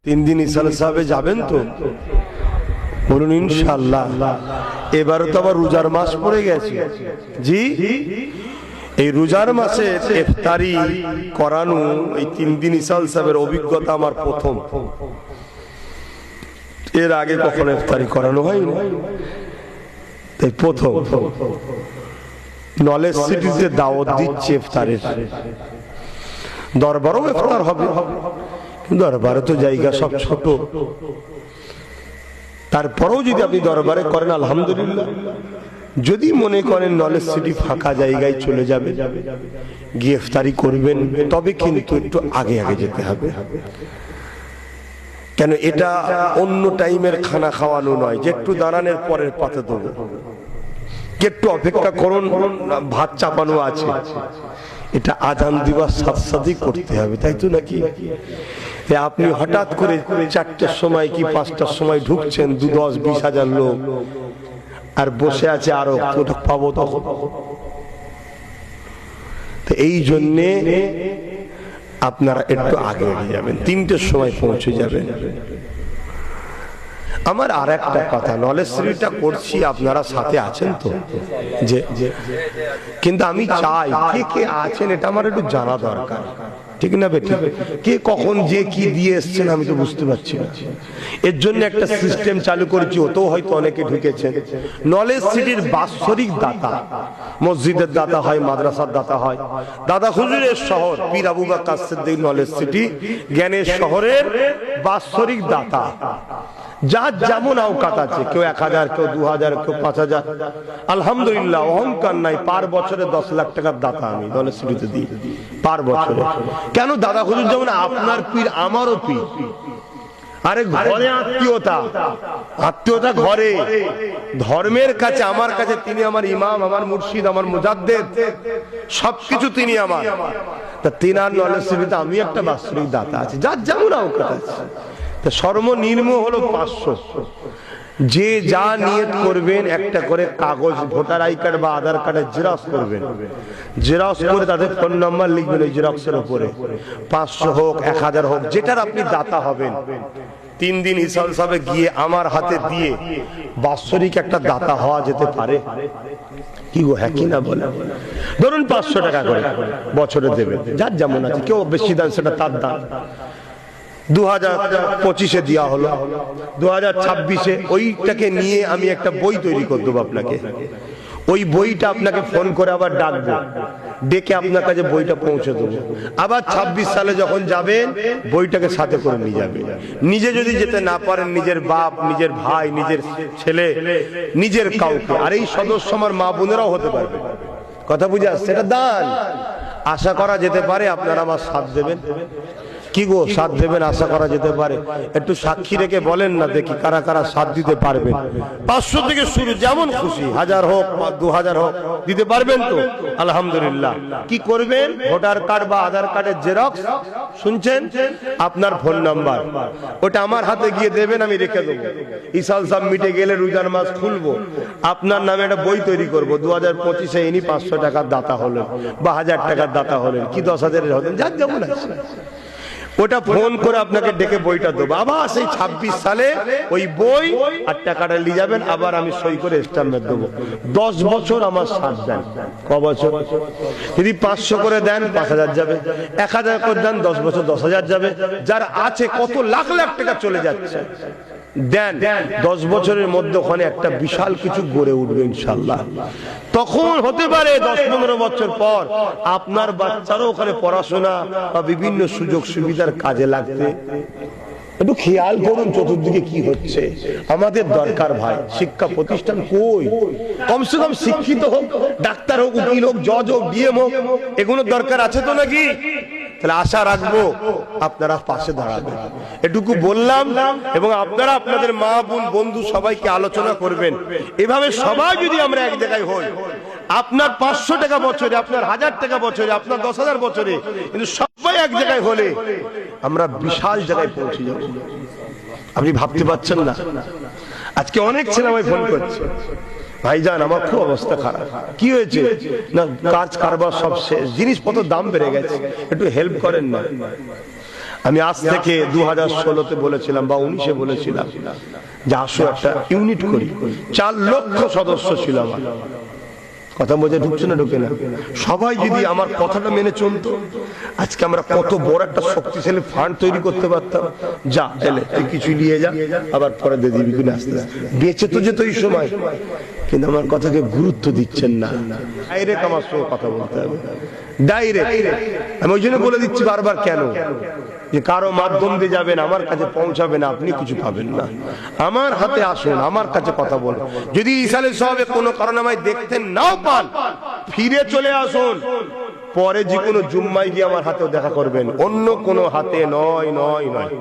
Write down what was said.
3 দিন ইসাল সাহেবে যাবেন তো? বলুন ইনশাআল্লাহ। এবারে তো আবার রোজার মাস পড়ে গেছে। জি, এই রোজার মাসে ইফতারি করানো এই 3 দিন ইসাল সাহেবের অভিজ্ঞতা আমার প্রথম। এর আগে কখনো ইফতারি করানো হয়নি, তাই প্রথম। নলেজ সিটিতে দাওয়াত দিচ্ছে ইফতারের। দরবারও ইফতার হবে, দরবারে তো জায়গা সব ছোট। তারপরেও যদি আপনি দরবারে করেন আলহামদুলিল্লাহ। যদি মনে করেন নলেজ সিটি ফাঁকা জায়গায় চলে যাবে, গিয়ে ইফতারি করবেন, তবে কিন্তু একটু আগে আগে যেতে হবে। কেন, এটা অন্য টাইমের খানা খাওয়ানো নয় যে একটু দাঁড়ানোর পরের পাতে দেবো, একটু অপেক্ষা করুন, ভাত চাপানো আছে। এটা আজান দিবার সাথে সাথেই করতে হবে, তাই তো নাকি? আপনি হঠাৎ করে 4টার সময় কি 5টার সময় ঢুকছেন, 2, 10, 20 হাজার লোক আর বসে আছে, আরো পাবো তখন। এই জন্যে আপনারা একটু আগে যাবেন, 3টের সময় পৌঁছে যাবেন। আমার আর একটা কথা, নলেজ সিটিটা করছি, আপনারা সাথে আছেন তো? যে কিন্তু আমি চাই কে কে আছেন এটা আমার একটু জানা দরকার, ঠিক না বেটি? কে কখন যে কি দিয়ে এসছেন আমি তো বুঝতে পারছি না। এর জন্য একটা সিস্টেম চালু করেছি, ওতেও হয়তো অনেকে ঢুকেছেন। নলেজ সিটির বাৎসরিক দাতা, মসজিদের দাতা হয়, মাদ্রাসার দাতা হয়। দাদা হুজুরের শহর পীর আবু বকর সিদ্দিক নলেজ সিটি জ্ঞানের শহরের বাৎসরিক দাতা। যার যেমন আওকাত আছে, কেউ 1000, কেউ 2000, কেউ 5000। আলহামদুলিল্লাহ, অহংকার নাই, পার বছরে 10 লাখ টাকার দাতা আমি নলেজ সিটিতে দিই পার বছরে। কেন? দাদা হুজুর যেমন আপনার পীর, আমারও পীর। আরে ঘরে আত্মীয়তা, আত্মীয়তা ঘরে, ধর্মের কাছে আমার কাছে তিনি আমার ইমাম, আমার মুর্শিদ, আমার মুজাদ্দেদ, সবকিছু তিনি আমার। তা তিনার নলেজ সিটিতে আমি একটা বাৎসরিক দাতা আছে, যার যেমন আওকাত আছে। সর্বনিম্ন হলো 500। যে যা নিয়ত করবেন, একটা করে কাগজ, ভোটার আই কার্ড বা আধার কার্ডের জেরক্স করবেন, জেরক্স করে তাদের ফোন নাম্বার লিখবেন ওই জেরক্সের উপরে। 500 হোক, 1000 হোক, যেটার আপনি দাতা হবেন, 3 দিন ইসাল সাহেবে গিয়ে আমার হাতে দিয়ে বাৎসরিক একটা দাতা হওয়া যেতে পারে। কি গো, হ্যাঁ কি না বলে? ধরুন 500 টাকা করে বছরে দেবেন, যার যেমন আছে। কেউ বেশি দেন, সেটা তার দান। 2025-এ দেওয়া হলো, 2026-এ ওইটাকে নিয়ে আমি একটা বই তৈরি করে দেবো আপনাকে। ওই বইটা আপনাকে ফোন করে আবার ডাকবো, ডেকে আপনার কাছে বইটা পৌঁছে দেবো। আবার 26 সালে যখন যাবেন, বইটাকে সাথে করে নিয়ে যাবে। নিজে যদি যেতে না পারেন, নিজের বাপ, নিজের ভাই, নিজের ছেলে, নিজের কাউকে, আর এই সদস্য আমার মা বোনেরাও হতে পারবে। কথা বুঝে আসছে? এটা দান। আশা করা যেতে পারে আপনারা আমার সাথ দেবেন। কি গো, সাথ দেবেন? আশা করা যেতে পারে। একটু সাক্ষী রেখে বলেন না দেখি কারা কারা সাথ দিতে পারবেন। 500 থেকে শুরু, যেমন খুশি, 1000 হোক, 2000 হোক, দিতে পারবেন তো? আলহামদুলিল্লাহ। কি করবেন? ভোটার কার্ড বা আধার কার্ডের জেরক্স, শুনছেন? আপনার ফোন নাম্বার, ওটা আমার হাতে গিয়ে দেবেন, আমি রেখে দেবো। ইসাল সাহেব মিটে গেলে রোজার মাস খুলবো, আপনার নামে একটা বই তৈরি করবো। 2025-এ ইনি 500 টাকার দাতা হলেন বা 1000 টাকার দাতা হলেন, কি 10,000-এর হলেন, যার যেমন আছে। ওটা ফোন করে আপনাকে ডেকে বইটা দেবো। আবার সেই 26 সালে ওই বই আর টাকাটা নিয়ে যাবেন, আবার আমি সই করে স্ট্যাম্প দেবো। 10 বছর আমার সাথ দেন। ক বছর? যদি 500 করে দেন 5000 যাবে, 1000 করে দেন 10 বছর 10,000 যাবে। যার আছে কত লাখ লাখ টাকা চলে যাচ্ছে, দেন। 10 বছরের মধ্যে ওখানে একটা বিশাল কিছু গড়ে উঠবে ইনশাআল্লাহ। তখন হতে পারে 10-15 বছর পর আপনার বাচ্চারও ওখানে পড়াশোনা বা বিভিন্ন সুযোগ সুবিধার কাজে লাগবে। একটু খেয়াল করুন চতুর্দিকে কি হচ্ছে। আমাদের দরকার ভাই, শিক্ষা প্রতিষ্ঠান কই? কমসে কম শিক্ষিত হোক, ডাক্তার হোক, উকিল হোক, জজ হোক, ডিএম হোক, এগুলোর দরকার আছে তো নাকি? তাহলে আশা রাখবো আপনারা পাশে দাঁড়াবেন। এটুকু বললাম, এবং আপনারা আপনাদের মা বোন বন্ধু সবাইকে আলোচনা করবেন। এভাবে সবাই যদি আমরা এক জায়গায় হই, আপনার 500 টাকা বছরে, আপনার 1000 টাকা বছরে, আপনার 10,000 বছরে, কিন্তু সবাই এক জায়গায় হলে আমরা বিশাল জায়গায় পৌঁছে যাব। আপনি ভাবতে পারছেন না? আজকে অনেক ছেলে আমায় ফোন করছে, ভাইজান আমার খুব অবস্থা খারাপ। কি হয়েছে? না, কাজ কারবার সব শেষ, জিনিসপত্র দাম বেড়ে গেছে, একটু হেল্প করেন না। আমি আজ থেকে 2016-তে বলেছিলাম বা 19-এ বলেছিলাম যে আসো একটা ইউনিট করি। 4 লক্ষ সদস্য ছিল আমার। কথা বোঝা ঢুকছে না ঢুকে না? সবাই যদি আমার কথাটা মেনে চলতো, আজকে আমরা কত বড় একটা শক্তিশালী ফান্ড তৈরি করতে পারতাম। যা এলে তুই কিছু নিয়ে যা, আবার পরে দিয়ে দিবি কিনা আস্তে আস্তে। বেঁচে তো যেত এই সময়, কিন্তু আমার কথাকে গুরুত্ব দিচ্ছেন না। ডাইরেক্ট আমার সঙ্গে কথা বলতে হবে, ডাইরেক্ট। আমি ওই জন্য বলে দিচ্ছি বারবার, কেন যে কারো মাধ্যম দিয়ে যাবেন, আমার কাছে পৌঁছাবে না, আপনি কিছু পাবেন না। আমার হাতে আসুন, আমার কাছে কথা বলুন। যদি ইসালে সাহেব কোনো কারণে আমায় দেখতে নাও পান, ফিরে চলে আসুন, পরে যে কোনো জুম্মায় গিয়ে আমার হাতেও দেখা করবেন, অন্য কোনো হাতে নয় নয় নয়।